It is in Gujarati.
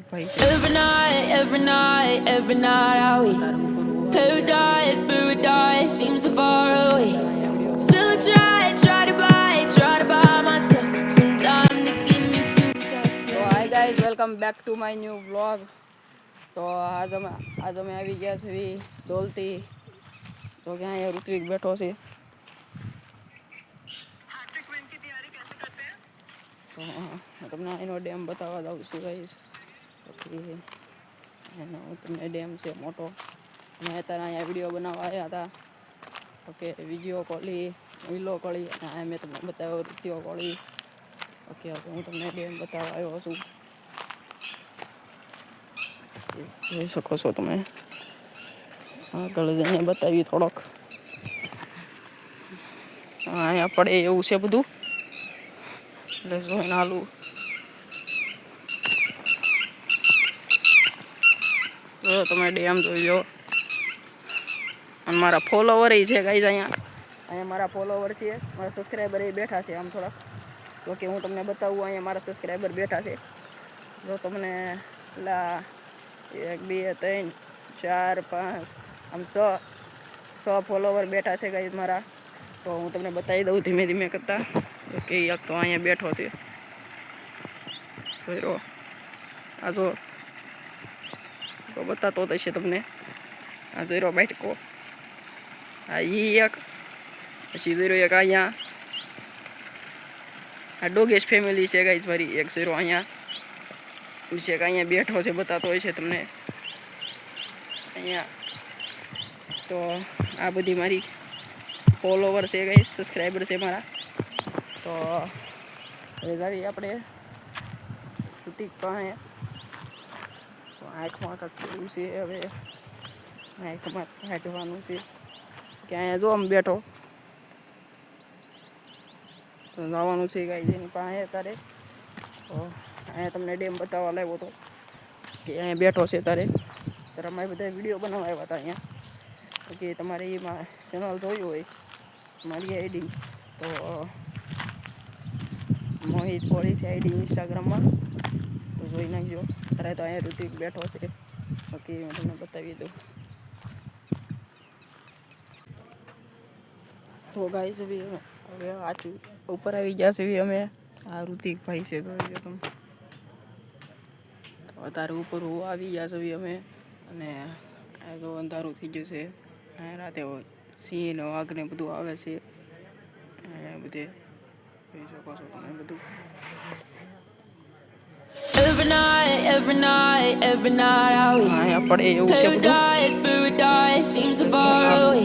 ભાઈ છે. every night are we paradise seems so far away. Still try to buy myself some time to get me to that place. So hi guys, welcome back to my new vlog. તો આજ અમે આવી ગયા છીએ દોલતી. તો કે અહીંયા ઋત્વિક બેઠો છે. તો તમને એનો ડેમ બતાવવા દઉં છું ગાઈસ. પછી એનો તમને ડેમ છે મોટો. અમે અત્યારે અહીંયા વિડીયો બનાવવા આવ્યા હતા. ઓકે, વિડીયો કોલી વિલો કોળી અને મેં તમને બતાવ્યો વિડીયો કોળી. ઓકે, હું તમને ડેમ બતાવવા આવ્યો છું. જોઈ શકો છો તમે. આગળ જઈને બતાવી થોડોક. અહીંયા પડે એવું છે બધું. એટલે જોઈને હાલું. જો તમે ડેમ જોઈ લો. અને મારા ફોલોવર છે ગાઈઝ. અહીંયા મારા ફોલોવર છે, મારા સબસ્ક્રાઈબર એ બેઠા છે આમ થોડાક. તો કે હું તમને બતાવું, અહીંયા મારા સબસ્ક્રાઈબર બેઠા છે. જો તમને પેલા 1 2 3 4 5 આમ 6 ફોલોવર બેઠા છે ગાઈઝ મારા. તો હું તમને બતાવી દઉં ધીમે ધીમે કરતા. ઓકે, એક તો અહીંયા બેઠો છે. જોઈ લો. આ જો તો બતાતો હશે તમને. આ જોઈ રહ્યો બાઈટકો. આ એક પછી જોઈ રહ્યો એક અહીંયા. આ ડોગેશ ફેમિલી છે ગાઈઝ મારી. એક જોઈ રહ્યો અહીંયા છે કે અહીંયા બેઠો છે, બતાતો હોય છે તમને અહીંયા. તો આ બધી મારી ફોલોવર છે ગાઈઝ, સબસ્ક્રાઈબર છે મારા. તો હવે જાવી આપણે બુટીક પાસે. તો આંખમાં કાઢવું છે હવે. આંખમાં કાઢવાનું છે કે અહીંયા જો આમ બેઠો. તો જવાનું છે ગાઈઝ એની પાસે તારે. તો અહીંયા તમને ડેમ બતાવવા લાવ્યો હતો કે અહીંયા બેઠો છે તારે અમારે બધા વિડીયો બનાવવા આવ્યા હતા અહીંયા. કે તમારે એમાં ચેનલ જોયું હોય મારી આઈડી, તો મોહિત કોળી છે આઈડી ઇન્સ્ટાગ્રામમાં. તો જોઈ નાખજો. ત્યારે તો અહીંયા ઋતિક બેઠો છે. ઓકે, હું તમને બતાવી દઉં. તો ગાઈસ હવે આચું ઉપર આવી ગયા છે અમે. આ ઋતિક ભાઈ છે જોઈ લો તમે. અત્યારે ઉપર આવી ગયા છે અમે. અને આ જો અંધારું થઈ ગયું છે. અહીંયા રાતે સિંહ ને વાઘ ને બધું આવે છે. અહીંયા બધે જોઈ શકો છો તમે બધું. every night are we અહીંયા પડે એવું છે બધું. paradise seems so far away.